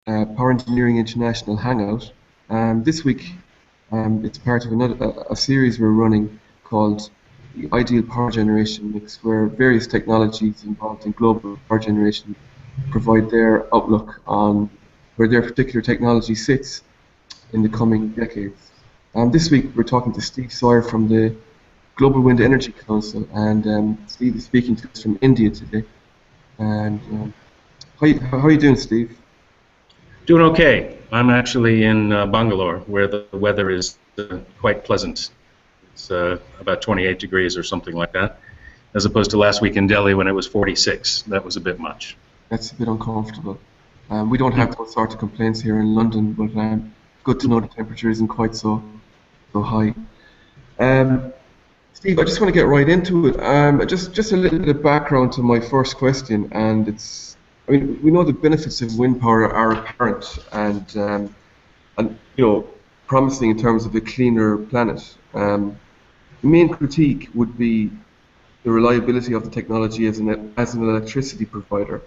Power Engineering International Hangout. This week, it's part of a series we're running called the Ideal Power Generation Mix, where various technologies involved in global power generation provide their outlook on where their particular technology sits in the coming decades. This week, we're talking to Steve Sawyer from the Global Wind Energy Council, and Steve is speaking to us from India today. And how are you doing, Steve? Doing okay. I'm actually in Bangalore, where the weather is quite pleasant. It's about 28 degrees or something like that, as opposed to last week in Delhi when it was 46. That was a bit much. That's a bit uncomfortable. We don't have those sort of complaints here in London, but good to know the temperature isn't quite so high. Steve, I just want to get right into it. Just a little bit of background to my first question, and I mean, we know the benefits of wind power are apparent and promising in terms of a cleaner planet. The main critique would be the reliability of the technology as an electricity provider.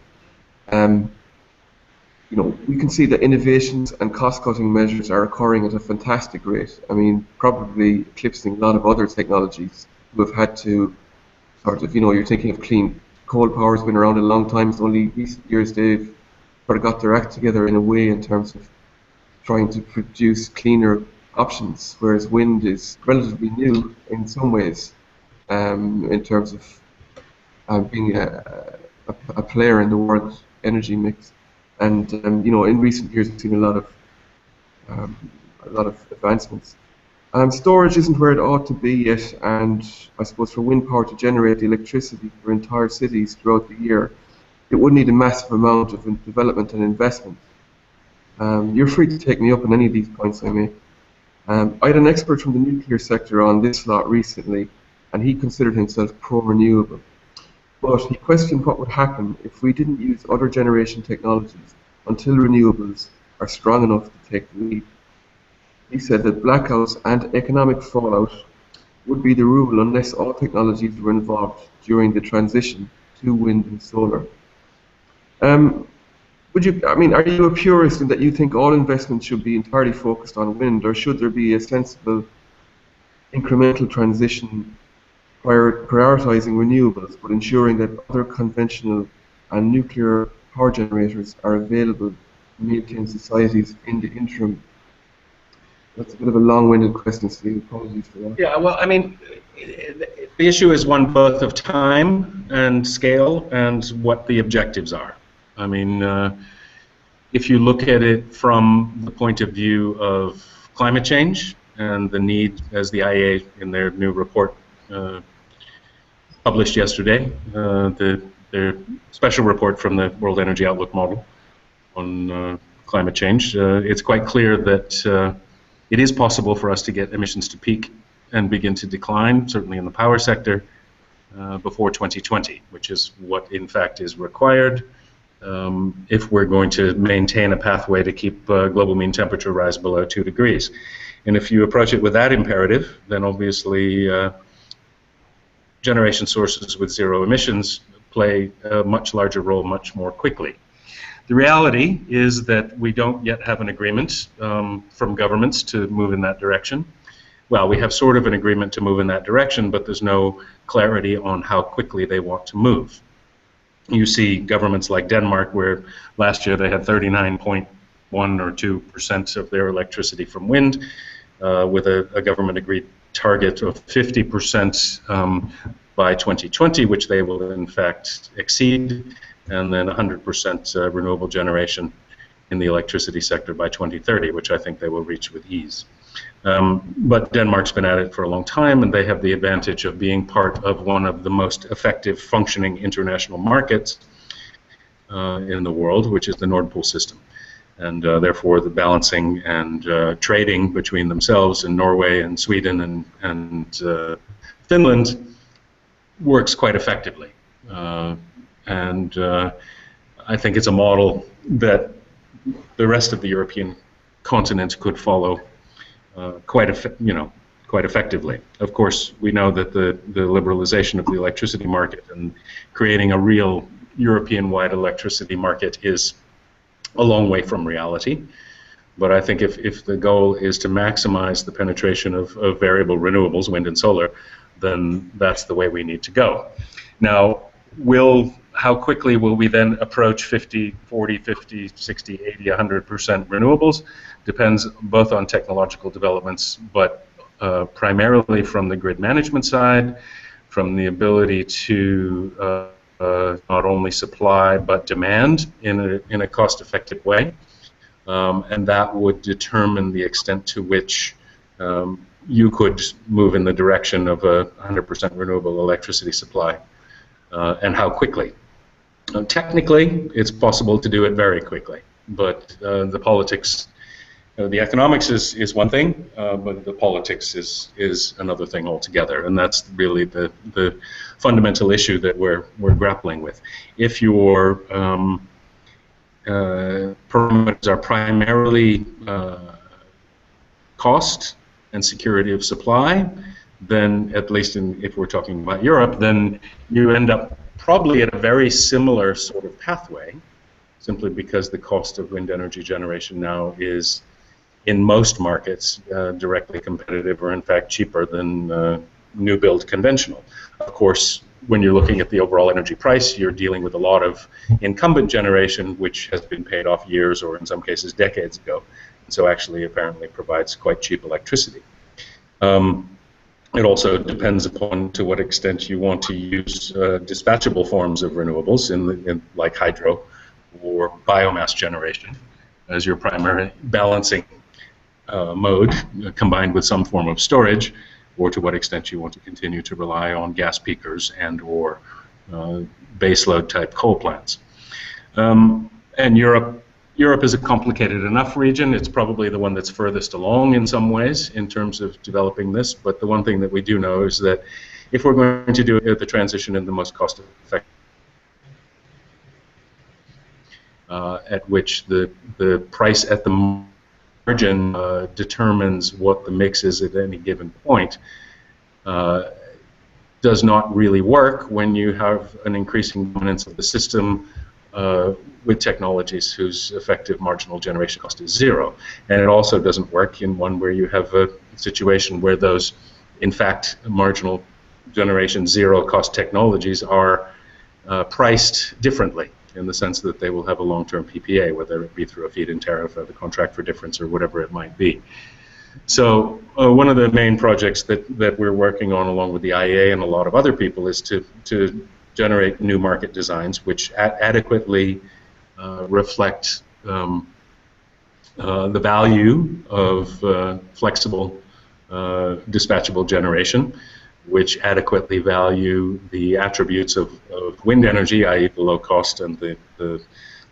We can see that innovations and cost-cutting measures are occurring at a fantastic rate. I mean, probably eclipsing a lot of other technologies who have had to sort of, you're thinking of clean coal power has been around a long time. It's only recent years they've sort of got their act together in a way in terms of trying to produce cleaner options, whereas wind is relatively new in some ways in terms of being a player in the world energy mix. And in recent years, we've seen a lot of advancements. Storage isn't where it ought to be yet, and I suppose for wind power to generate the electricity for entire cities throughout the year, it would need a massive amount of development and investment. You're free to take me up on any of these points I make. I had an expert from the nuclear sector on this lot recently, and he considered himself pro-renewable. But he questioned what would happen if we didn't use other generation technologies until renewables are strong enough to take the lead. He said that blackouts and economic fallout would be the rule unless all technologies were involved during the transition to wind and solar. Are you a purist in that you think all investment should be entirely focused on wind, or should there be a sensible incremental transition prioritizing renewables, but ensuring that other conventional and nuclear power generators are available to maintain societies in the interim? That's a bit of a long-winded question, Steve. Apologies for that. Yeah, well, I mean, the issue is one both of time and scale and what the objectives are. I mean, if you look at it from the point of view of climate change and the need, as the IEA in their new report published yesterday, their special report from the World Energy Outlook model on climate change, it's quite clear that it is possible for us to get emissions to peak and begin to decline, certainly in the power sector, before 2020, which is what in fact is required if we're going to maintain a pathway to keep global mean temperature rise below 2 degrees. And if you approach it with that imperative, then obviously generation sources with zero emissions play a much larger role much more quickly. The reality is that we don't yet have an agreement from governments to move in that direction. Well, we have sort of an agreement to move in that direction, but there's no clarity on how quickly they want to move. You see governments like Denmark, where last year they had 39.1 or 2% of their electricity from wind, with a government-agreed target of 50% by 2020, which they will in fact exceed, and then 100% renewable generation in the electricity sector by 2030, which I think they will reach with ease. But Denmark's been at it for a long time, and they have the advantage of being part of one of the most effective functioning international markets in the world, which is the Nord Pool system. And therefore the balancing and trading between themselves and Norway and Sweden and Finland works quite effectively. And I think it's a model that the rest of the European continent could follow quite effectively. Of course, we know that the liberalization of the electricity market and creating a real European-wide electricity market is a long way from reality. But I think if the goal is to maximize the penetration of variable renewables, wind and solar, then that's the way we need to go. Now, how quickly will we then approach 50, 40, 50, 60, 80, 100% renewables? Depends both on technological developments, but primarily from the grid management side, from the ability to not only supply but demand in a cost-effective way. And that would determine the extent to which you could move in the direction of a 100% renewable electricity supply, and how quickly. Technically, it's possible to do it very quickly, but the politics, the economics is one thing, but the politics is another thing altogether, and that's really the fundamental issue that we're grappling with. If your parameters are primarily cost and security of supply, then at least if we're talking about Europe, then you end up probably at a very similar sort of pathway, simply because the cost of wind energy generation now is, in most markets, directly competitive or in fact cheaper than new build conventional. Of course, when you're looking at the overall energy price, you're dealing with a lot of incumbent generation which has been paid off years or in some cases decades ago, and so actually apparently provides quite cheap electricity. It also depends upon to what extent you want to use dispatchable forms of renewables, like hydro or biomass generation, as your primary balancing mode, combined with some form of storage, or to what extent you want to continue to rely on gas peakers and or baseload type coal plants. And Europe is a complicated enough region. It's probably the one that's furthest along in some ways in terms of developing this, but the one thing that we do know is that if we're going to do the transition in the most cost-effective, at which the price at the margin determines what the mix is at any given point, does not really work when you have an increasing dominance of the system with technologies whose effective marginal generation cost is zero. And it also doesn't work in one where you have a situation where those, in fact, marginal generation zero cost technologies are priced differently, in the sense that they will have a long-term PPA, whether it be through a feed-in tariff or the contract for difference or whatever it might be. So one of the main projects that we're working on along with the IEA and a lot of other people is to generate new market designs which adequately reflect the value of flexible dispatchable generation, which adequately value the attributes of wind energy, i.e. the low cost and the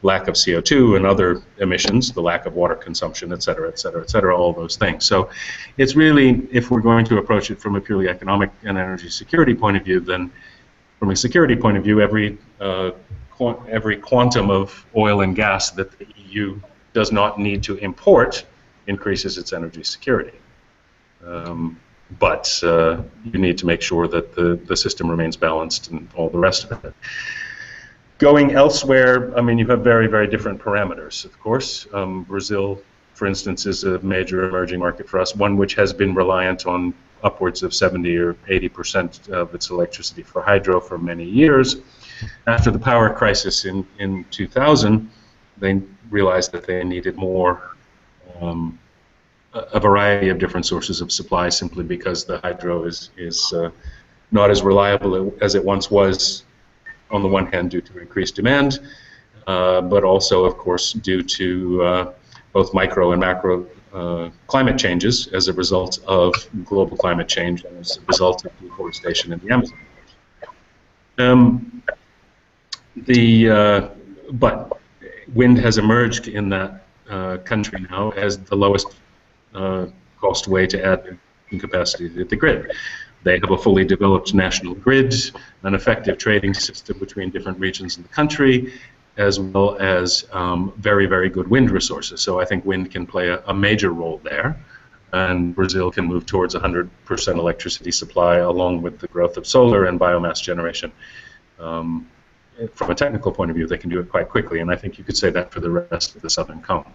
lack of CO2 and other emissions, the lack of water consumption, et cetera, et cetera, et cetera, all those things. So it's really, if we're going to approach it from a purely economic and energy security point of view, then from a security point of view, every quantum of oil and gas that the EU does not need to import increases its energy security. But you need to make sure that the system remains balanced and all the rest of it. Going elsewhere, I mean, you have very, very different parameters, of course. Brazil, for instance, is a major emerging market for us, one which has been reliant on upwards of 70 or 80% of its electricity for hydro for many years. After the power crisis in 2000, they realized that they needed more, a variety of different sources of supply, simply because the hydro is not as reliable as it once was, on the one hand due to increased demand, but also, of course, due to both micro and macro climate changes as a result of global climate change and as a result of deforestation in the Amazon. But wind has emerged in that country now as the lowest cost way to add capacity to the grid. They have a fully developed national grid, an effective trading system between different regions in the country, as well as very, very good wind resources. So I think wind can play a major role there, and Brazil can move towards 100% electricity supply along with the growth of solar and biomass generation from a technical point of view, they can do it quite quickly, and I think you could say that for the rest of the Southern Cone.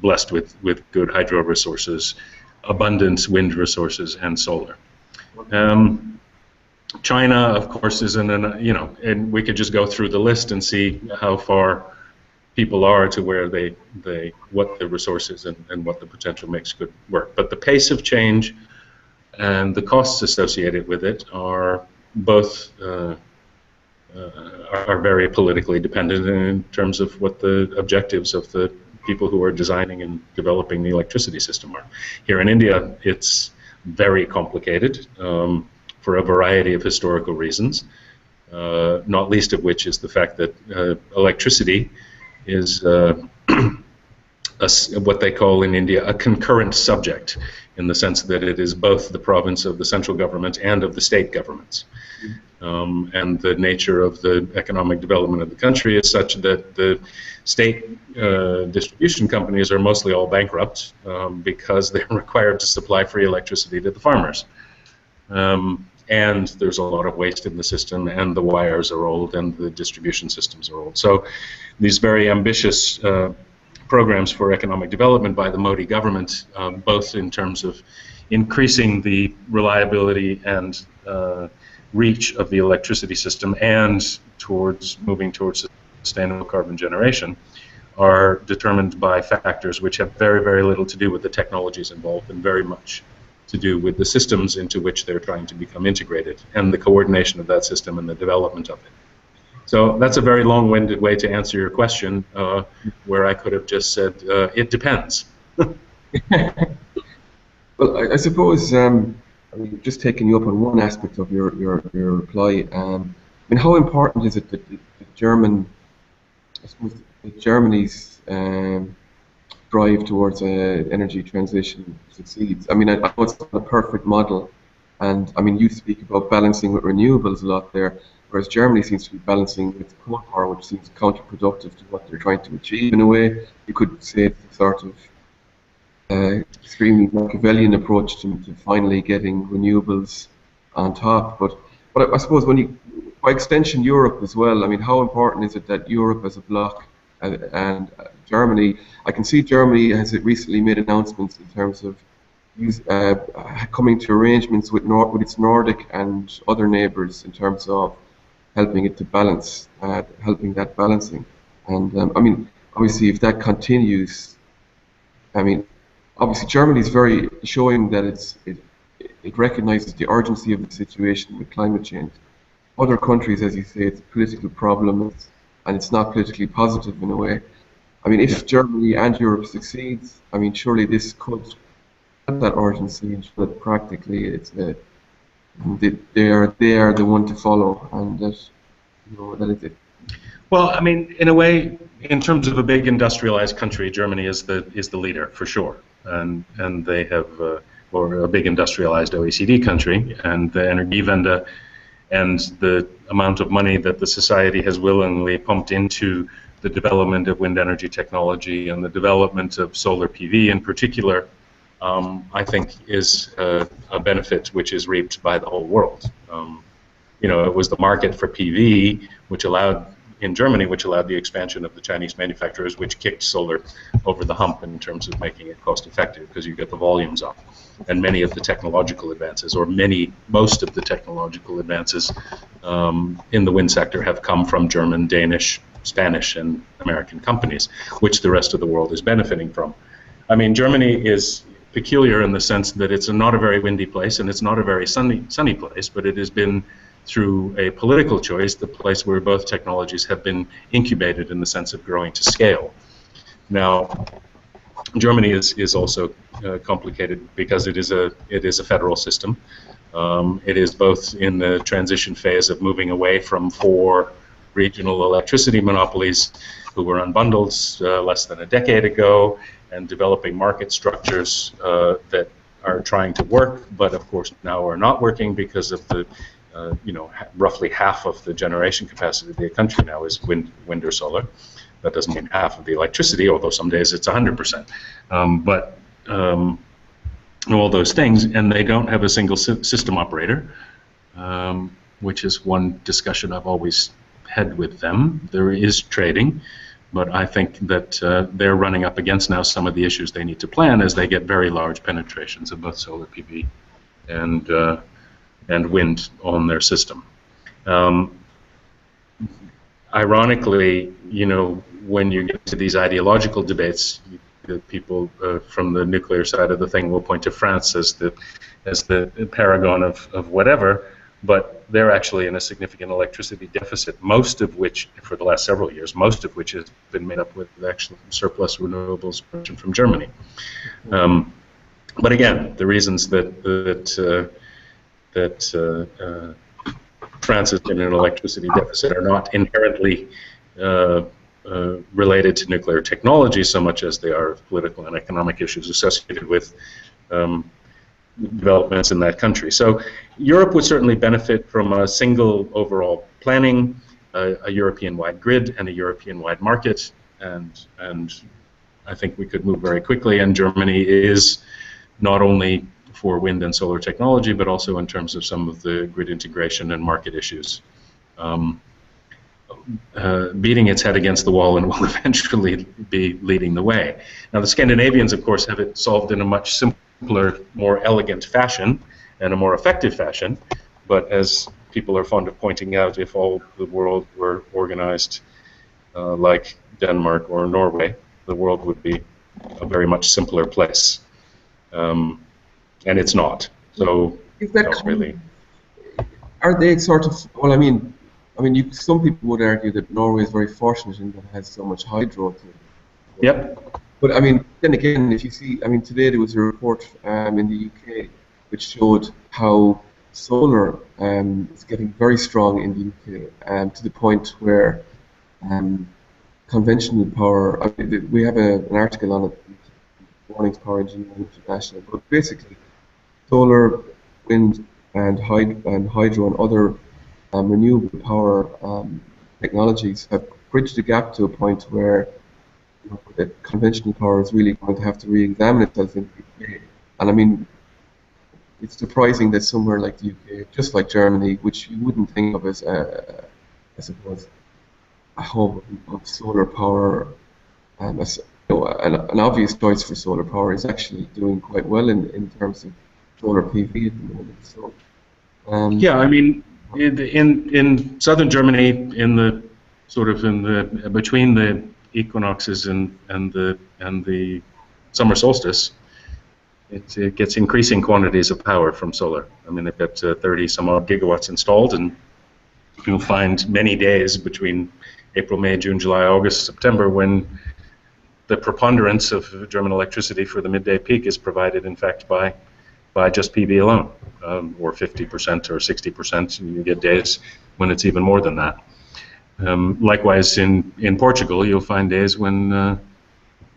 Blessed with good hydro resources, abundant wind resources, and solar. China, of course, is and we could just go through the list and see how far people are to where what the resources and what the potential makes could work. But the pace of change and the costs associated with it are both are very politically dependent in terms of what the objectives of the people who are designing and developing the electricity system are. Here in India, it's very complicated for a variety of historical reasons, not least of which is the fact that electricity is what they call in India a concurrent subject, in the sense that it is both the province of the central government and of the state governments. And the nature of the economic development of the country is such that the state distribution companies are mostly all bankrupt because they're required to supply free electricity to the farmers. And there's a lot of waste in the system, and the wires are old, and the distribution systems are old. So these very ambitious programs for economic development by the Modi government, both in terms of increasing the reliability and reach of the electricity system and moving towards sustainable carbon generation, are determined by factors which have very, very little to do with the technologies involved and very much to do with the systems into which they're trying to become integrated and the coordination of that system and the development of it. So that's a very long-winded way to answer your question, where I could have just said, it depends. Well, I suppose, just taking you up on one aspect of your reply, how important is it that Germany's drive towards energy transition succeeds? I know it's not a perfect model, and you speak about balancing with renewables a lot there, whereas Germany seems to be balancing with coal power, which seems counterproductive to what they're trying to achieve. In a way, you could say it's a sort of extremely Machiavellian approach to finally getting renewables on top. But I suppose by extension, Europe as well. How important is it that Europe as a bloc and Germany? I can see Germany has recently made announcements in terms of coming to arrangements with its Nordic and other neighbours in terms of helping it to balance, helping that balancing. And obviously, if that continues, obviously Germany is very showing that it recognises the urgency of the situation with climate change. Other countries, as you say, it's a political problem, and it's not politically positive in a way. If Germany and Europe succeeds, surely this could have that urgency, and show that practically they are the one to follow, and that is it. Well, in a way, in terms of a big industrialized country, Germany is the leader for sure, and they have, or a big industrialized OECD country, and the Energiewende and the amount of money that the society has willingly pumped into the development of wind energy technology and the development of solar PV in particular, I think is a benefit which is reaped by the whole world. It was the market for PV in Germany which allowed the expansion of the Chinese manufacturers, which kicked solar over the hump in terms of making it cost effective, because you get the volumes up. And many of the technological advances, or most of the technological advances in the wind sector have come from German, Danish, Spanish, and American companies, which the rest of the world is benefiting from. Germany is peculiar in the sense that it's not a very windy place, and it's not a very sunny place, but it has been, through a political choice, the place where both technologies have been incubated in the sense of growing to scale. Now, Germany is also complicated because it is a federal system. It is both in the transition phase of moving away from 4 regional electricity monopolies who were unbundled less than a decade ago, and developing market structures that are trying to work, but of course now are not working because of the roughly half of the generation capacity of the country now is wind or solar. That doesn't mean half of the electricity, although some days it's 100%. But all those things, and they don't have a single system operator, which is one discussion I've always head with them. There is trading, but I think that they're running up against now some of the issues they need to plan as they get very large penetrations of both solar PV and wind on their system. Ironically, when you get to these ideological debates, the people from the nuclear side of the thing will point to France as the paragon of whatever, but they're actually in a significant electricity deficit, most of which, for the last several years, most of which has been made up with actual surplus renewables from Germany. But again, the reasons that France is in an electricity deficit are not inherently related to nuclear technology so much as they are political and economic issues associated with developments in that country. So Europe would certainly benefit from a single overall planning, a European-wide grid, and a European-wide market, and I think we could move very quickly, and Germany is not only for wind and solar technology, but also in terms of some of the grid integration and market issues, beating its head against the wall and will eventually be leading the way. Now, the Scandinavians, of course, have it solved in a much simpler, more elegant fashion and a more effective fashion, but as people are fond of pointing out, if all the world were organized like Denmark or Norway, the world would be a very much simpler place. And it's not. So is that really? Are they sort of? Well, I mean, some people would argue that Norway is very fortunate in that it has so much hydro. Yep. But I mean, then again, if you see, today there was a report in the UK which showed how solar is getting very strong in the UK, to the point where conventional power. We have an article on it. Morning's Power Engineering International, but basically solar, wind, and hydro and other renewable power technologies have bridged the gap to a point where that conventional power is really going to have to re-examine itself in the UK. And it's surprising that somewhere like the UK, just like Germany, which you wouldn't think of as I suppose a hub of solar power, an obvious choice for solar power, is actually doing quite well in terms of solar PV at the moment. So, yeah, in southern Germany, in the between the equinoxes and the summer solstice, it gets increasing quantities of power from solar. They've got 30 some odd gigawatts installed, and you'll find many days between April, May, June, July, August, September when the preponderance of German electricity for the midday peak is provided, in fact, by just PV alone, or 50% or 60%. You get days when it's even more than that. Likewise, in Portugal, you'll find days when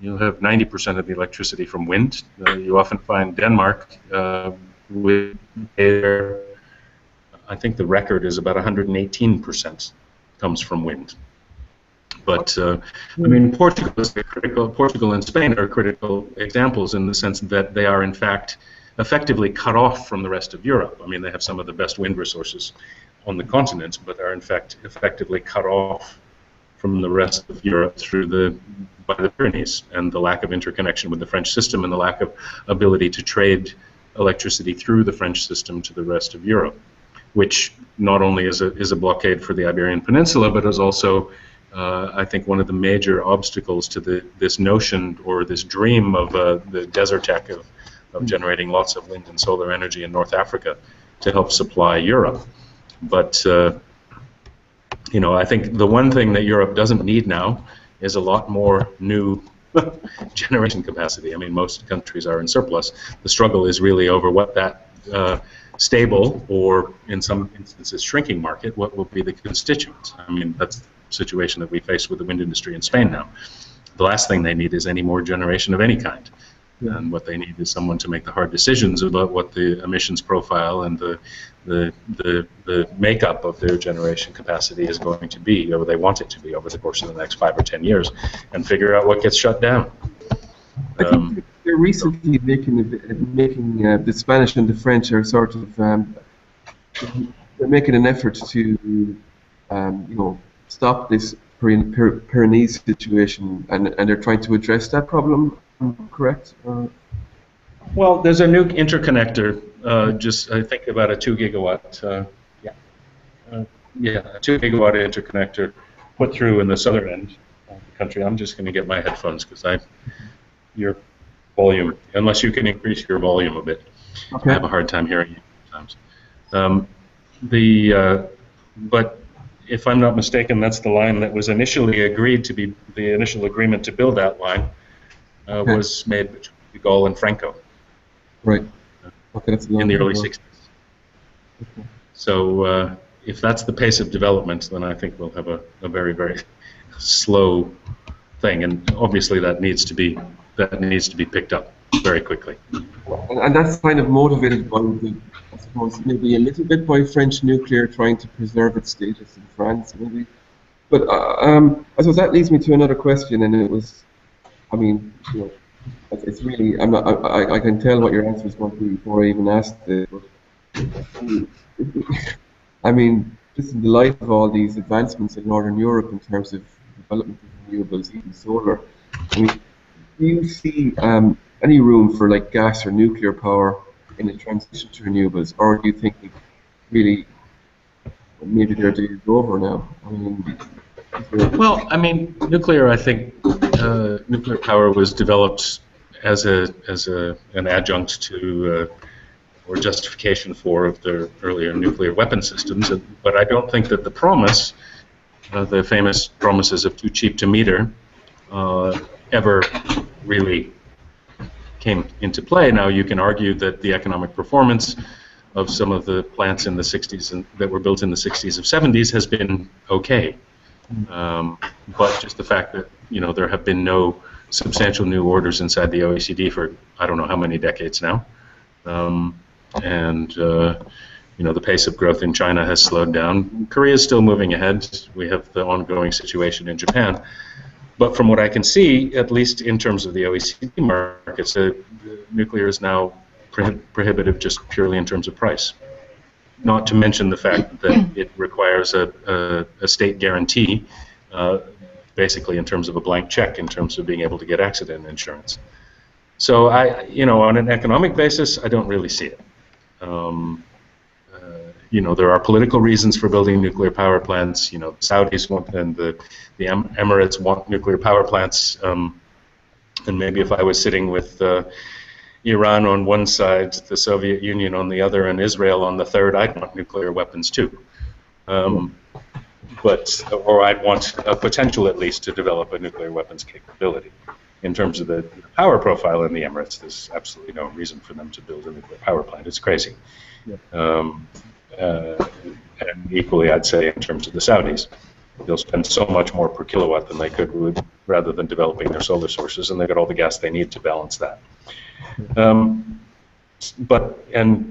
you'll have 90% of the electricity from wind. You often find Denmark with I think the record is about 118% comes from wind. But Portugal and Spain are critical examples in the sense that they are in fact effectively cut off from the rest of Europe. They have some of the best wind resources on the continent, but are in fact effectively cut off from the rest of Europe by the Pyrenees, and the lack of interconnection with the French system and the lack of ability to trade electricity through the French system to the rest of Europe, which not only is a blockade for the Iberian Peninsula, but is also I think one of the major obstacles to this notion or this dream of the Desertec of generating lots of wind and solar energy in North Africa to help supply Europe. But I think the one thing that Europe doesn't need now is a lot more new generation capacity. Most countries are in surplus. The struggle is really over what that stable, or in some instances shrinking market, what will be the constituents. That's the situation that we face with the wind industry in Spain now. The last thing they need is any more generation of any kind. Yeah. And what they need is someone to make the hard decisions about what the emissions profile and the makeup of their generation capacity is going to be, or they want it to be, over the course of the next 5 or 10 years, and figure out what gets shut down. I think they're recently making the Spanish and the French are sort of they're making an effort to stop this Pyrenees situation, and they're trying to address that problem. Correct? Well, there's a new interconnector. Just I think about a 2 gigawatt. A 2 gigawatt interconnector put through in the southern end of the country. I'm just going to get my headphones because your volume, unless you can increase your volume a bit, Okay. I have a hard time hearing you sometimes. But if I'm not mistaken, that's the line that was initially agreed to be the initial agreement to build that line was made between de Gaulle and Franco. Right. Okay, that's in the early 60s. Okay. So if that's the pace of development, then I think we'll have a very, very slow thing, and obviously that needs to be picked up very quickly. And that's kind of motivated by, I suppose, maybe a little bit by French nuclear trying to preserve its status in France, maybe. But I suppose that leads me to another question, and it was, I mean, you know, it's really, I can tell what your answer is going to be before I even asked it. But, I mean, just in the light of all these advancements in Northern Europe in terms of development of renewables, even solar, I mean, do you see any room for like gas or nuclear power in a transition to renewables, or do you think really maybe their day is over now? I mean, well, I mean, nuclear. I think nuclear power was developed as an adjunct to or justification for the earlier nuclear weapon systems, but I don't think that the promise, the famous promises of too cheap to meter, ever really came into play. Now you can argue that the economic performance of some of the plants in the 60s and that were built in the 60s and 70s has been okay, but just the fact that there have been no substantial new orders inside the OECD for I don't know how many decades now, and the pace of growth in China has slowed down. Korea is still moving ahead. We have the ongoing situation in Japan. But from what I can see, at least in terms of the OECD markets, nuclear is now prohibitive just purely in terms of price. Not to mention the fact that it requires a state guarantee, basically in terms of a blank check, in terms of being able to get accident insurance. So on an economic basis, I don't really see it. There are political reasons for building nuclear power plants. The Saudis want, and the Emirates want nuclear power plants. And maybe if I was sitting with Iran on one side, the Soviet Union on the other, and Israel on the third, I'd want nuclear weapons too. Or I'd want a potential at least to develop a nuclear weapons capability. In terms of the power profile in the Emirates, there's absolutely no reason for them to build a nuclear power plant. It's crazy. Yeah. And equally, I'd say in terms of the Saudis, they'll spend so much more per kilowatt than they could rather than developing their solar sources, and they've got all the gas they need to balance that. And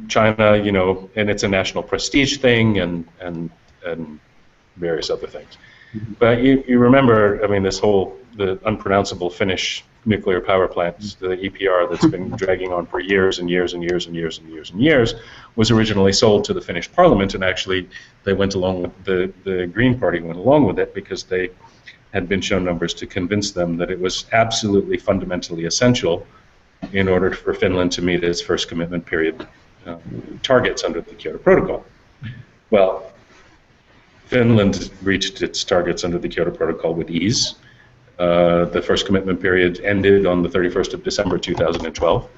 China, and it's a national prestige thing, and various other things. But you remember, I mean, the unpronounceable Finnish nuclear power plant, the EPR, that's been dragging on for years and years and years and years and years and years, was originally sold to the Finnish Parliament, and actually they went along with the Green Party went along with it because they had been shown numbers to convince them that it was absolutely fundamentally essential in order for Finland to meet its first commitment period targets under the Kyoto Protocol. Well, Finland reached its targets under the Kyoto Protocol with ease. The first commitment period ended on the 31st of December 2012,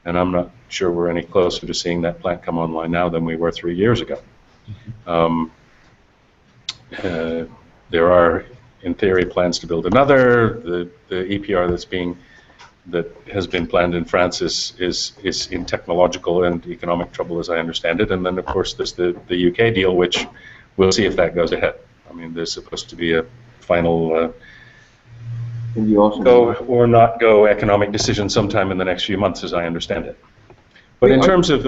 and I'm not sure we're any closer to seeing that plant come online now than we were 3 years ago. There are, in theory, plans to build another. The EPR that has been planned in France is in technological and economic trouble, as I understand it. And then, of course, there's the UK deal, which we'll see if that goes ahead. I mean, there's supposed to be a final go or not go economic decision sometime in the next few months, as I understand it. But in terms of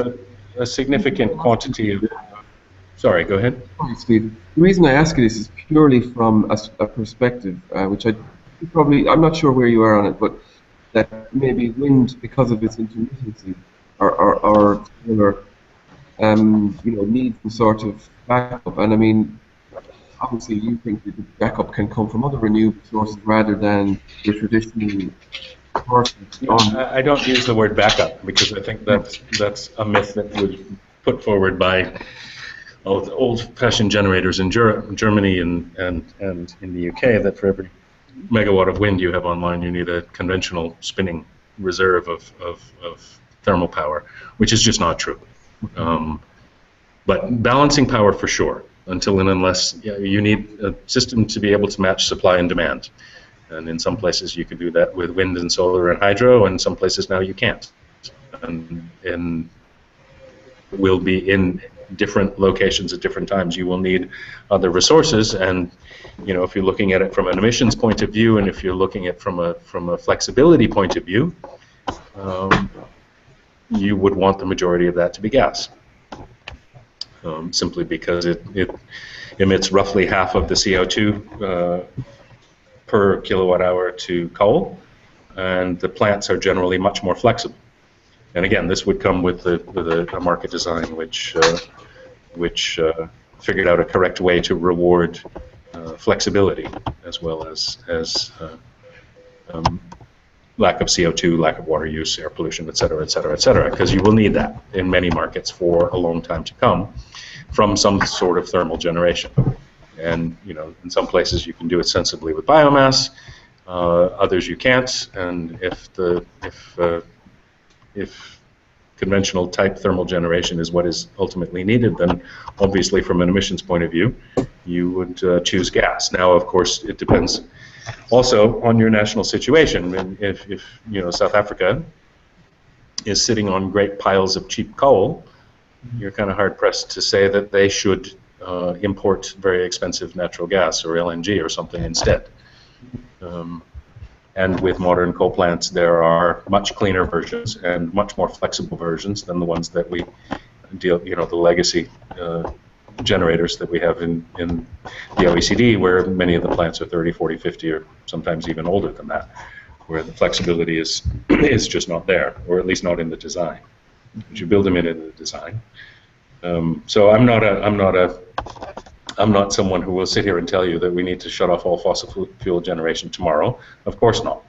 a significant quantity of... Sorry, go ahead. Sorry, Steve. The reason I ask you this is purely from a perspective, which I'm not sure where you are on it, but that maybe wind, because of its intermittency, or similar, needs some sort of backup. And I mean, obviously you think that the backup can come from other renewable sources rather than your traditional sources. I don't use the word backup because I think that's a myth that was put forward by old-fashioned generators in Germany and in the UK, that for every megawatt of wind you have online, you need a conventional spinning reserve of thermal power, which is just not true. But balancing power for sure, until and unless you need a system to be able to match supply and demand. And in some places you can do that with wind and solar and hydro, and some places now you can't. And will be in different locations at different times. You will need other resources, and if you're looking at it from an emissions point of view, and if you're looking at it from a flexibility point of view, you would want the majority of that to be gas. Simply because it emits roughly half of the CO2 per kilowatt hour to coal, and the plants are generally much more flexible. And again, this would come with a market design which figured out a correct way to reward flexibility as well as lack of CO2, lack of water use, air pollution, et cetera, et cetera, et cetera, because you will need that in many markets for a long time to come from some sort of thermal generation. And in some places you can do it sensibly with biomass, others you can't. And if conventional type thermal generation is what is ultimately needed, then obviously from an emissions point of view, you would choose gas. Now, of course, it depends also on your national situation. And if South Africa is sitting on great piles of cheap coal, you're kind of hard pressed to say that they should import very expensive natural gas or LNG or something instead. And with modern coal plants, there are much cleaner versions and much more flexible versions than the ones that we deal, the legacy generators that we have in the OECD, where many of the plants are 30, 40, 50, or sometimes even older than that, where the flexibility is just not there, or at least not in the design. But you build them in the design. So I'm not someone who will sit here and tell you that we need to shut off all fossil fuel generation tomorrow. Of course not.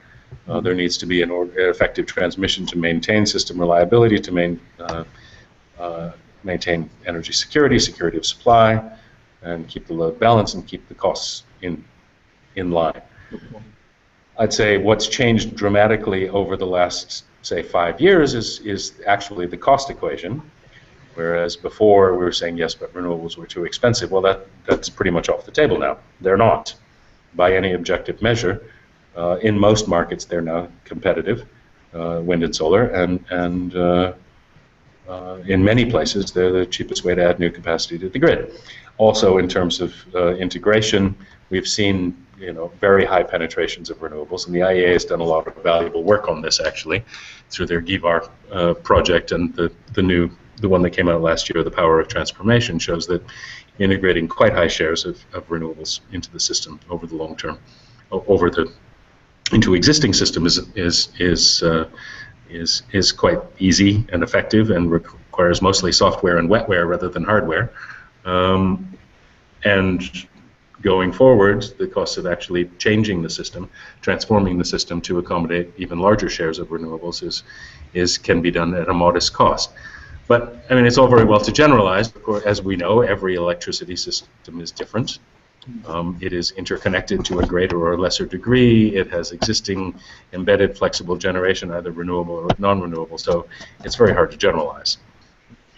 There needs to be an effective transmission to maintain system reliability, to maintain energy security, security of supply, and keep the load balanced and keep the costs in line. I'd say what's changed dramatically over the last, say, 5 years is actually the cost equation. Whereas before we were saying, yes, but renewables were too expensive. Well, that's pretty much off the table now. They're not, by any objective measure. In most markets, they're now competitive, wind and solar, and in many places, they're the cheapest way to add new capacity to the grid. Also, in terms of integration, we've seen very high penetrations of renewables, and the IEA has done a lot of valuable work on this actually through their GIVAR project, and the one that came out last year, The Power of Transformation, shows that integrating quite high shares of renewables into the system over the long term, into existing system is quite easy and effective, and requires mostly software and wetware rather than hardware. And going forward, the cost of actually changing the system, transforming the system to accommodate even larger shares of renewables can be done at a modest cost. But I mean, it's all very well to generalize. Of course, as we know, every electricity system is different. It is interconnected to a greater or lesser degree. It has existing embedded flexible generation, either renewable or non-renewable. So it's very hard to generalize.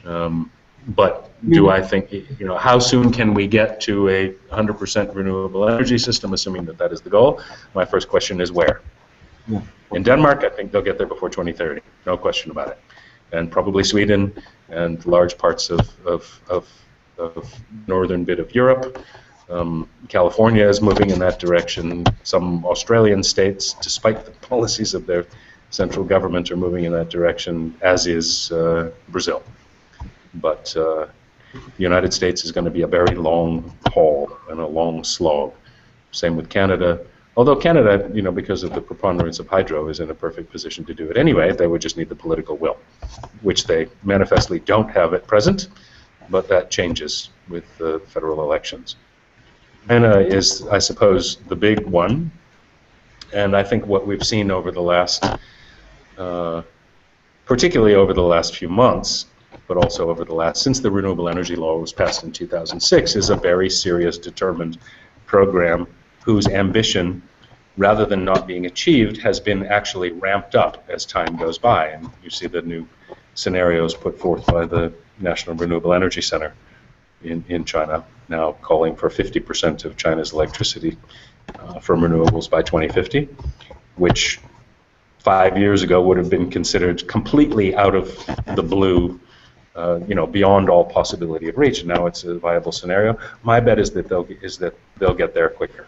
But do I think, how soon can we get to a 100% renewable energy system, assuming that is the goal? My first question is where? Yeah. In Denmark, I think they'll get there before 2030, no question about it. And probably Sweden and large parts of northern bit of Europe. California is moving in that direction. Some Australian states, despite the policies of their central government, are moving in that direction, as is Brazil. But the United States is going to be a very long haul and a long slog. Same with Canada. Although Canada, because of the preponderance of hydro, is in a perfect position to do it anyway. They would just need the political will, which they manifestly don't have at present, but that changes with the federal elections. China is, I suppose, the big one, and I think what we've seen over the last, particularly over the last few months, but also over the last, since the renewable energy law was passed in 2006, is a very serious, determined program whose ambition, rather than not being achieved, has been actually ramped up as time goes by. And you see the new scenarios put forth by the National Renewable Energy Center in China, now calling for 50% of China's electricity from renewables by 2050, which 5 years ago would have been considered completely out of the blue, beyond all possibility of reach. Now it's a viable scenario. My bet is that they'll get there quicker,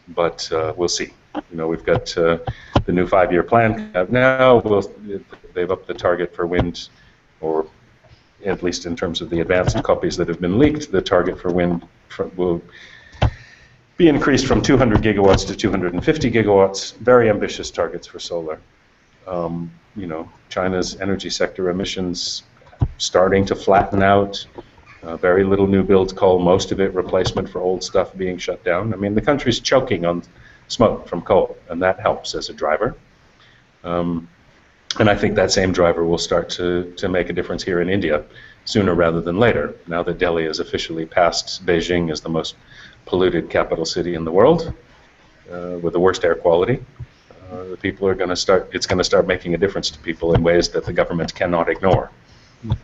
but we'll see. We've got the new 5-year plan out now. They've upped the target for wind, or at least in terms of the advanced copies that have been leaked, the target for wind will be increased from 200 gigawatts to 250 gigawatts. Very ambitious targets for solar. China's energy sector emissions starting to flatten out. Very little new builds coal, most of it replacement for old stuff being shut down. I mean, the country's choking on smoke from coal, and that helps as a driver. And I think that same driver will start to make a difference here in India sooner rather than later, now that Delhi has officially passed Beijing as the most polluted capital city in the world, with the worst air quality. The people are going to start, it's going to start making a difference to people in ways that the government cannot ignore.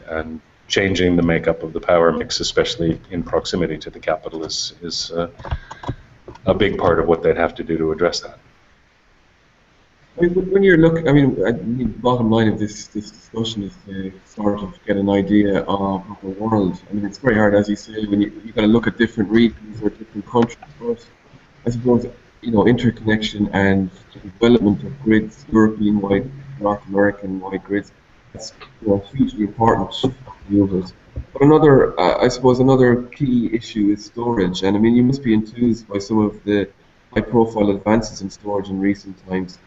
And changing the makeup of the power mix, especially in proximity to the capital, is a big part of what they'd have to do to address that. When you're looking, the bottom line of this discussion is to sort of get an idea of the world. It's very hard, as you say, when you've got to look at different regions or different countries. But I suppose, interconnection and the development of grids, European-wide, North American-wide grids, that's hugely important for renewables. But another key issue is storage. And you must be enthused by some of the high-profile advances in storage in recent times.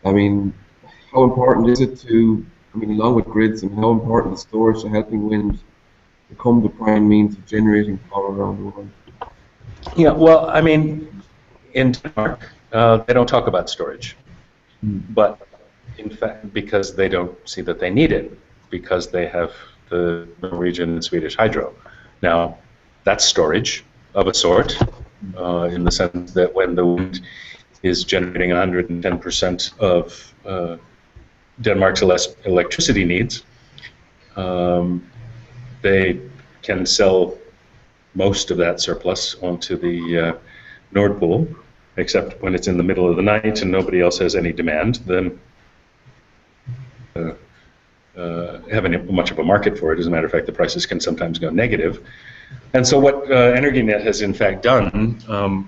How important is it along with grids, how important is storage to helping wind become the prime means of generating power around the world? Yeah, well, in Denmark, they don't talk about storage, but in fact, because they don't see that they need it, because they have the Norwegian and Swedish hydro. Now, that's storage of a sort, in the sense that when the wind is generating 110% of Denmark's electricity needs, they can sell most of that surplus onto the Nord Pool, except when it's in the middle of the night and nobody else has any demand, then having much of a market for it. As a matter of fact, the prices can sometimes go negative. And so what EnergyNet has in fact done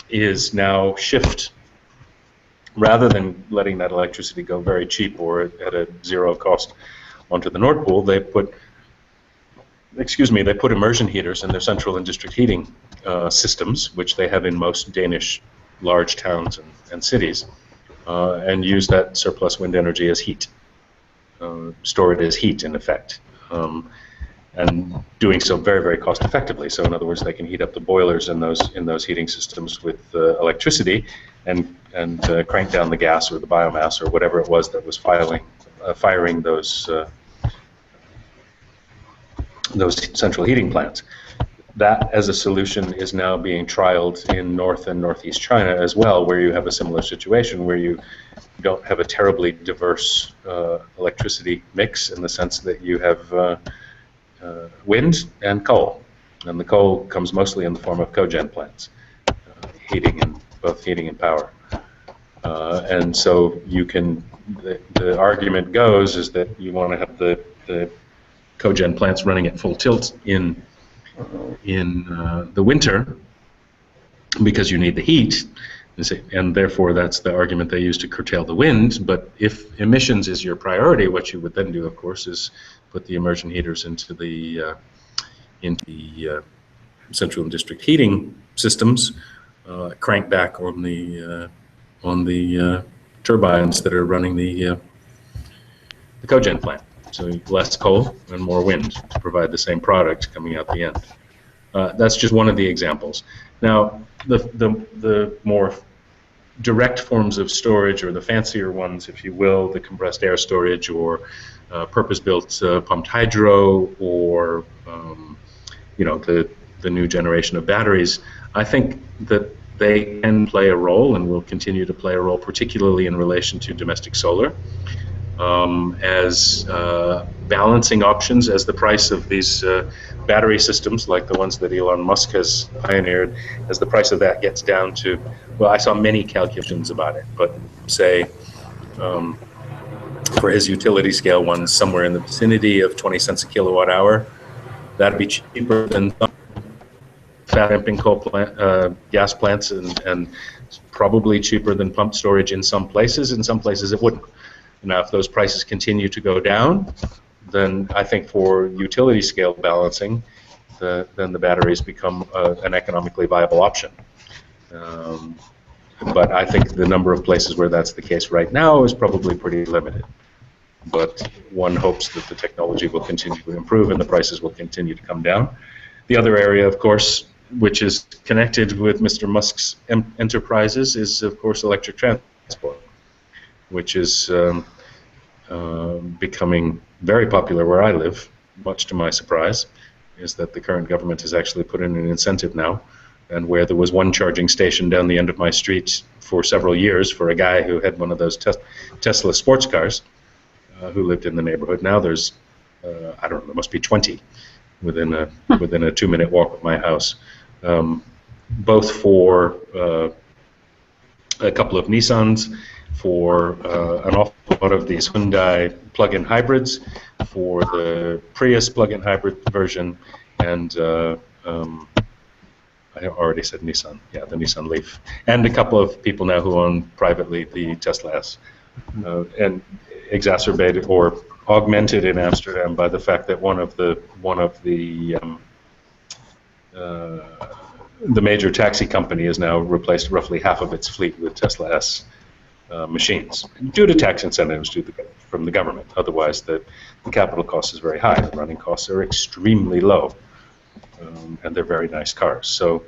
is now shift, rather than letting that electricity go very cheap or at a zero cost onto the Nord Pool, they put immersion heaters in their central and district heating systems, which they have in most Danish large towns and cities, and use that surplus wind energy as heat, store it as heat in effect, and doing so very, very cost effectively. So in other words, they can heat up the boilers in those heating systems with electricity, and crank down the gas or the biomass or whatever it was that was firing those central heating plants. That, as a solution, is now being trialed in North and Northeast China as well, where you have a similar situation where you don't have a terribly diverse electricity mix, in the sense that you have wind and coal, and the coal comes mostly in the form of cogen plants, both heating and power. And so you can, the argument goes is that you want to have the cogen plants running at full tilt in the winter, because you need the heat, and therefore that's the argument they use to curtail the wind. But if emissions is your priority, what you would then do, of course, is put the immersion heaters into the central and district heating systems, crank back on the turbines that are running the cogen plant. So less coal and more wind to provide the same product coming out the end. That's just one of the examples. Now, the more direct forms of storage, or the fancier ones, if you will, the compressed air storage, or purpose-built pumped hydro, or the new generation of batteries, I think that they can play a role and will continue to play a role, particularly in relation to domestic solar, as balancing options, as the price of these battery systems, like the ones that Elon Musk has pioneered, as the price of that gets down to, well, I saw many calculations about it, but say for his utility scale ones, somewhere in the vicinity of 20 cents a kilowatt hour, that'd be cheaper than fat damping gas plants, and probably cheaper than pumped storage in some places. In some places it wouldn't. Now, if those prices continue to go down, then I think for utility scale balancing, then the batteries become an economically viable option. But I think the number of places where that's the case right now is probably pretty limited. But one hopes that the technology will continue to improve and the prices will continue to come down. The other area, of course, which is connected with Mr. Musk's enterprises, is, of course, electric transport, which is becoming very popular where I live, much to my surprise, is that the current government has actually put in an incentive now, and where there was one charging station down the end of my street for several years for a guy who had one of those Tesla sports cars who lived in the neighborhood. Now there's, I don't know, there must be 20 within a 2-minute walk of my house, both for a couple of Nissans, for an awful lot of these Hyundai plug-in hybrids, for the Prius plug-in hybrid version, and I already said Nissan, yeah, the Nissan Leaf, and a couple of people now who own privately the Tesla S, and exacerbated or augmented in Amsterdam by the fact that one of the major taxi company has now replaced roughly half of its fleet with Tesla S machines due to tax incentives from the government. Otherwise, the capital cost is very high. The running costs are extremely low, and they're very nice cars. So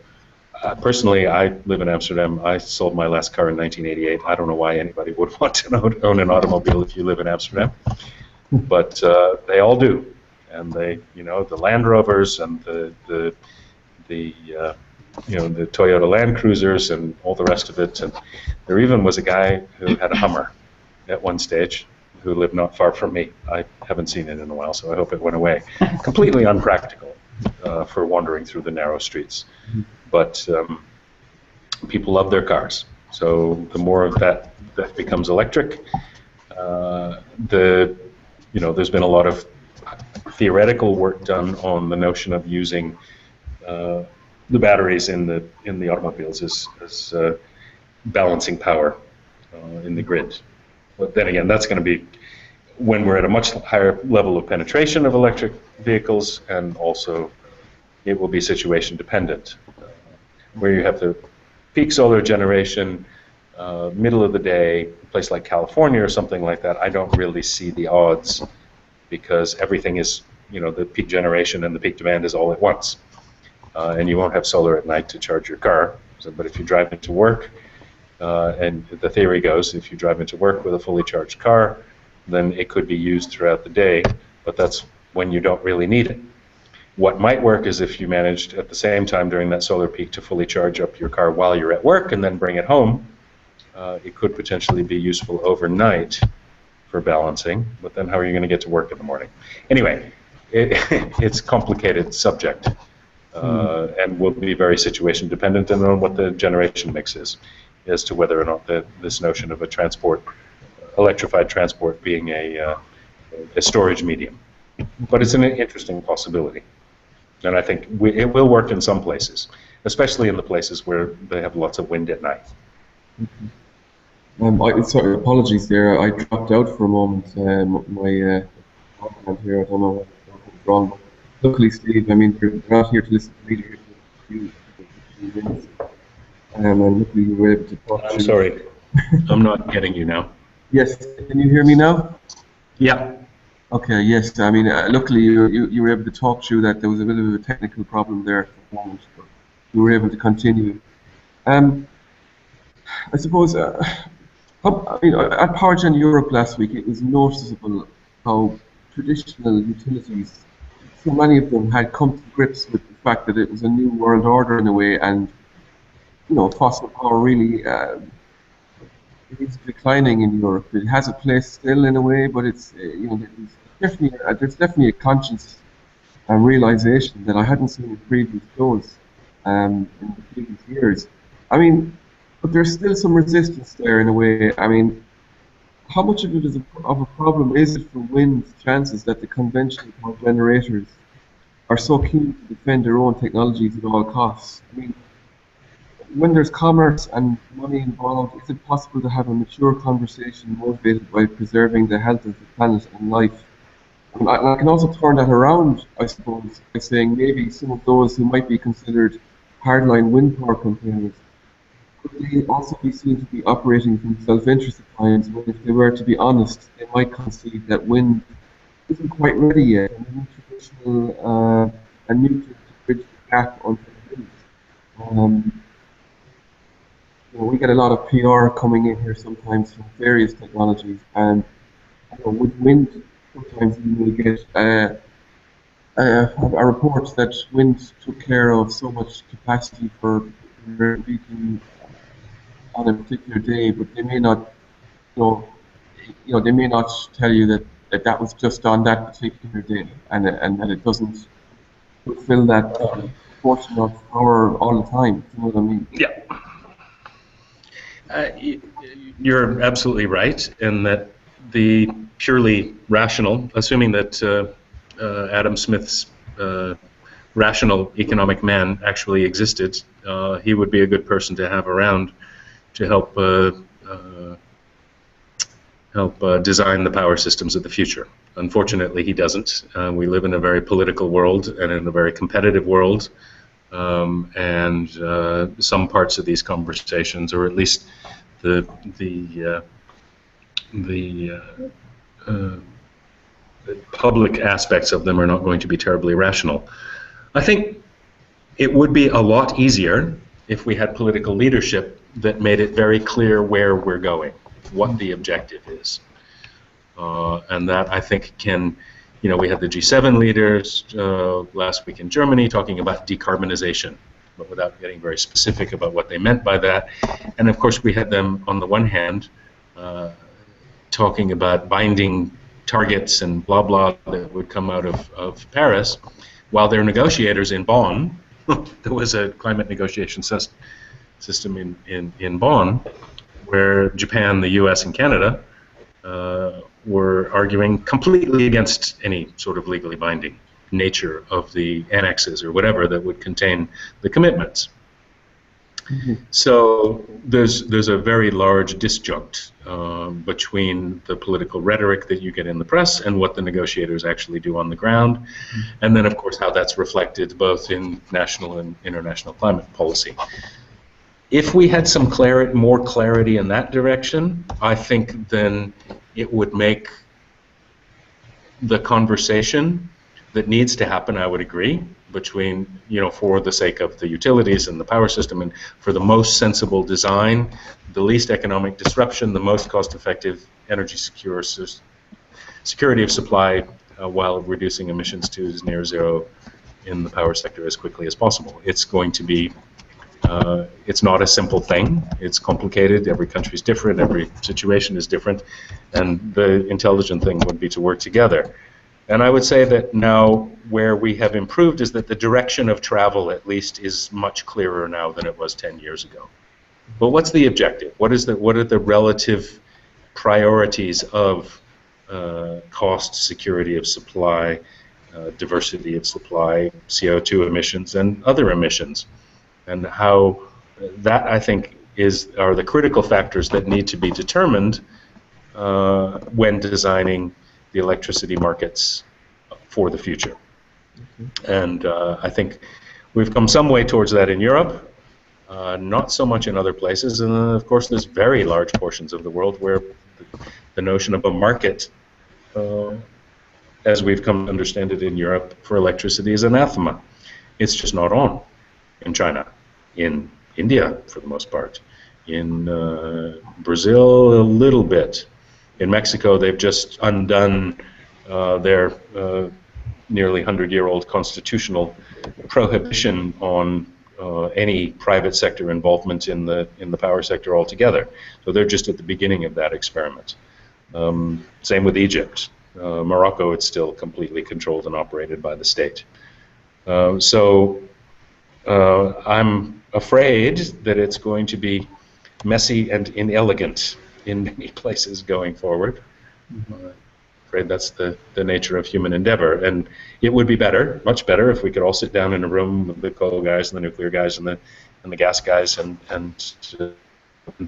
personally, I live in Amsterdam. I sold my last car in 1988. I don't know why anybody would want to own an automobile if you live in Amsterdam, but they all do. And they, the Land Rovers and the Toyota Land Cruisers and all the rest of it. And there even was a guy who had a Hummer at one stage who lived not far from me. I haven't seen it in a while, so I hope it went away. Completely unpractical for wandering through the narrow streets. But people love their cars. So the more of that becomes electric, there's been a lot of theoretical work done on the notion of using the batteries in the automobiles as balancing power in the grid. But then again, that's going to be when we're at a much higher level of penetration of electric vehicles, and also it will be situation dependent. Where you have the peak solar generation, middle of the day, a place like California or something like that, I don't really see the odds, because everything is, the peak generation and the peak demand is all at once. And you won't have solar at night to charge your car. But if you drive into work, and the theory goes, if you drive into work with a fully charged car, then it could be used throughout the day, but that's when you don't really need it. What might work is if you managed at the same time during that solar peak to fully charge up your car while you're at work and then bring it home. It could potentially be useful overnight for balancing, but then how are you going to get to work in the morning? Anyway, it's a complicated subject, and will be very situation dependent and on what the generation mix is, as to whether or not this notion of electrified transport being a storage medium. But it's an interesting possibility. And I think it will work in some places, especially in the places where they have lots of wind at night. Sorry, apologies there. I dropped out for a moment. My document here, I don't know what was wrong. Luckily, Steve, they're not here to listen to me. They're here to minutes. And luckily, you were able to talk. I'm sorry. I'm not getting you now. Yes. Can you hear me now? Yeah. Okay, yes. Luckily you were able to talk through that. There was a bit of a technical problem there at the moment. we were able to continue. Um, I suppose, at PowerGen Europe last week, it was noticeable how traditional utilities, so many of them had come to grips with the fact that it was a new world order in a way, and fossil power really is declining in Europe. It has a place still in a way, but it's there's definitely a conscious realization that I hadn't seen in previous shows in the previous years. I mean, but there's still some resistance there in a way. I mean, how much of it of a problem is it for wind's chances that the conventional power generators are so keen to defend their own technologies at all costs? I mean, when there's commerce and money involved, is it possible to have a mature conversation motivated by preserving the health of the planet and life? And I can also turn that around, I suppose, by saying maybe some of those who might be considered hardline wind power campaigners could they also be seen to be operating from self-interest at times, when if they were to be honest, they might concede that wind isn't quite ready yet, and we need traditional and nuclear to bridge the gap until it is. Um, we get a lot of PR coming in here sometimes from various technologies, and with wind, sometimes you will get a report that wind took care of so much capacity for peaking on a particular day, but they may not, they may not tell you that was just on that particular day, and that it doesn't fulfill that portion of power all the time. You know what I mean? Yeah. You're absolutely right in that the purely rational, assuming that Adam Smith's rational economic man actually existed, he would be a good person to have around to help design the power systems of the future. Unfortunately, he doesn't. We live in a very political world and in a very competitive world, and some parts of these conversations, or at least the public aspects of them, are not going to be terribly rational. I think it would be a lot easier if we had political leadership that made it very clear where we're going, what the objective is. And that, I think, can, we had the G7 leaders last week in Germany talking about decarbonization, but without getting very specific about what they meant by that. And of course, we had them, on the one hand, talking about binding targets and blah, blah that would come out of Paris, while their negotiators in Bonn, there was a climate negotiation system in Bonn, where Japan, the US, and Canada were arguing completely against any sort of legally binding nature of the annexes or whatever that would contain the commitments. Mm-hmm. So there's a very large disjunct between the political rhetoric that you get in the press and what the negotiators actually do on the ground, mm-hmm. and then of course how that's reflected both in national and international climate policy. If we had some more clarity in that direction, I think then it would make the conversation that needs to happen, I would agree, between, for the sake of the utilities and the power system, and for the most sensible design, the least economic disruption, the most cost-effective, energy security of supply, while reducing emissions to near zero in the power sector as quickly as possible. It's going to be it's not a simple thing. It's complicated. Every country is different. Every situation is different. And the intelligent thing would be to work together. And I would say that now where we have improved is that the direction of travel, at least, is much clearer now than it was 10 years ago. But what's the objective? What are the relative priorities of cost, security of supply, diversity of supply, CO2 emissions, and other emissions? And how that, I think, are the critical factors that need to be determined when designing the electricity markets for the future. Mm-hmm. And I think we've come some way towards that in Europe, not so much in other places. And of course, there's very large portions of the world where the notion of a market, as we've come to understand it in Europe, for electricity is anathema. It's just not on in China. in India for the most part, in Brazil a little bit. In Mexico, they've just undone their nearly 100-year-old constitutional prohibition on any private sector involvement in the power sector altogether. So they're just at the beginning of that experiment. Same with Egypt. Morocco, it's still completely controlled and operated by the state. So I'm afraid that it's going to be messy and inelegant in many places going forward. I'm afraid that's the nature of human endeavor. And it would be better, much better, if we could all sit down in a room with the coal guys and the nuclear guys and the gas guys and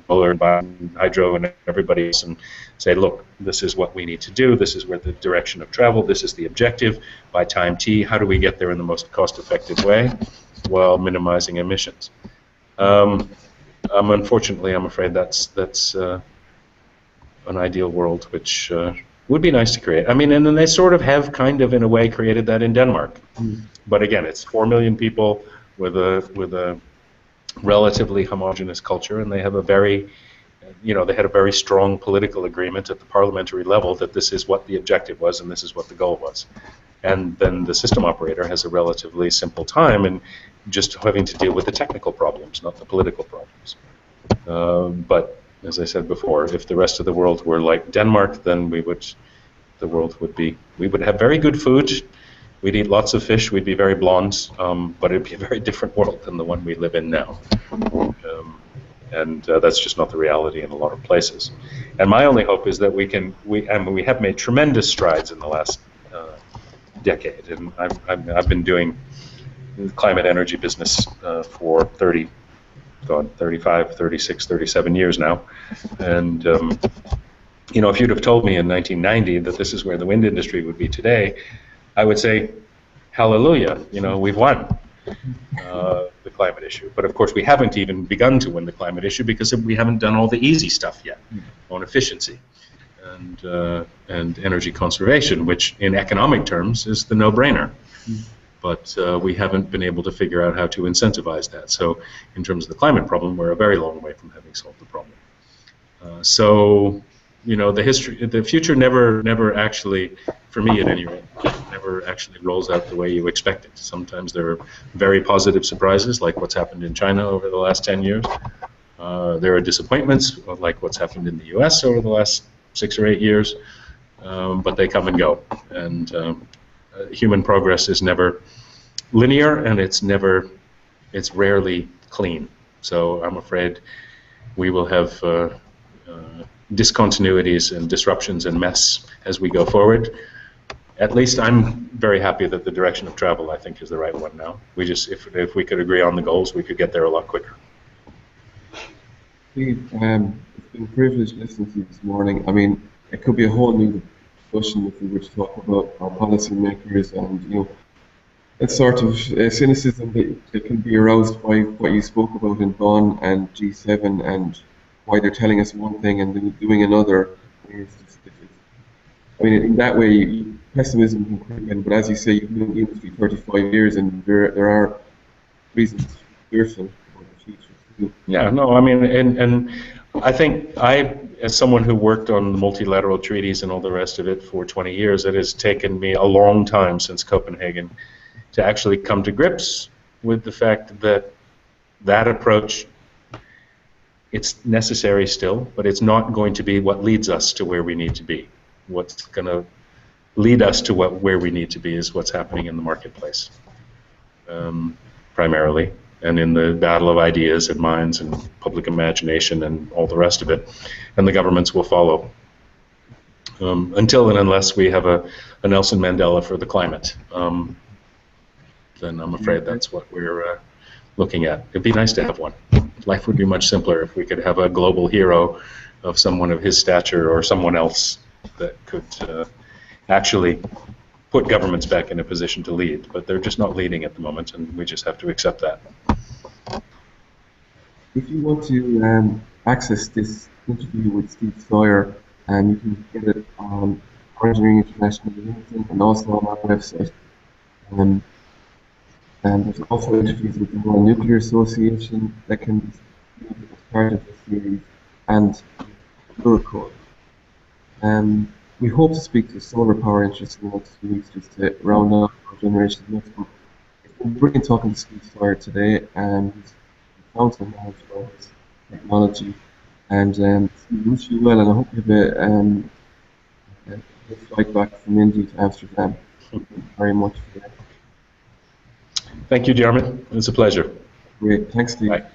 solar and hydro and everybody else and say, look, this is what we need to do, this is where the direction of travel, this is the objective, by time t, how do we get there in the most cost-effective way while minimizing emissions? Unfortunately, I'm afraid that's an ideal world which would be nice to create. I mean, and then they sort of have kind of, in a way, created that in Denmark. But again, it's 4 million people with a relatively homogeneous culture, and they have a very, they had a very strong political agreement at the parliamentary level that this is what the objective was and this is what the goal was. And then the system operator has a relatively simple time and just having to deal with the technical problems, not the political problems. But as I said before, if the rest of the world were like Denmark, then we would have very good food. We'd eat lots of fish. We'd be very blonde, but it'd be a very different world than the one we live in now. And that's just not the reality in a lot of places. And my only hope is that we have made tremendous strides in the last decade. And I've been doing the climate energy business for 35, 36, 37 years now. And if you'd have told me in 1990 that this is where the wind industry would be today, I would say, hallelujah, we've won the climate issue. But of course, we haven't even begun to win the climate issue because we haven't done all the easy stuff yet on efficiency and energy conservation, which in economic terms is the no-brainer. But we haven't been able to figure out how to incentivize that. So in terms of the climate problem, we're a very long way from having solved the problem. The future never actually, for me at any rate, never actually rolls out the way you expect it. Sometimes there are very positive surprises, like what's happened in China over the last 10 years. There are disappointments, like what's happened in the US over the last 6 or 8 years, but they come and go. And human progress is never linear, and it's rarely clean. So I'm afraid we will have discontinuities and disruptions and mess as we go forward. At least I'm very happy that the direction of travel, I think, is the right one now. If we could agree on the goals, we could get there a lot quicker. Steve, it's been a privilege listening to you this morning. I mean, it could be a whole new discussion if we were to talk about our policymakers and that sort of cynicism that can be aroused by what you spoke about in Bonn and G7 and why they're telling us one thing and then doing another. I mean, in that way, pessimism can creep in, but as you say, you've been in the industry 35 years and there are reasons to be fearful about the future too. Yeah, no, I mean, and I think as someone who worked on multilateral treaties and all the rest of it for 20 years, it has taken me a long time since Copenhagen to actually come to grips with the fact that that approach, it's necessary still, but it's not going to be what leads us to where we need to be. What's going to lead us to where we need to be is what's happening in the marketplace, primarily, and in the battle of ideas and minds and public imagination and all the rest of it, and the governments will follow. Until and unless we have a Nelson Mandela for the climate, then I'm afraid that's what we're looking at. It'd be nice to have one. Life would be much simpler if we could have a global hero of someone of his stature or someone else that could actually put governments back in a position to lead. But they're just not leading at the moment, and we just have to accept that. If you want to access this interview with Steve Sawyer, you can get it on Engineering International LinkedIn and also on our website. And there's also interviews with the Royal Nuclear Association that can be seen as part of this series, and Eurocore. We hope to speak to solar power interests in the next few weeks just to round out our generation next month. It's been brilliant talking to Steve Sawyer today, and he's found some knowledge about his technology. And we wish you well, and I hope you have a good flight back from India to Amsterdam. Thank you very much for that. Thank you, Diarmaid. It's a pleasure. Great. Thanks, Steve. Bye.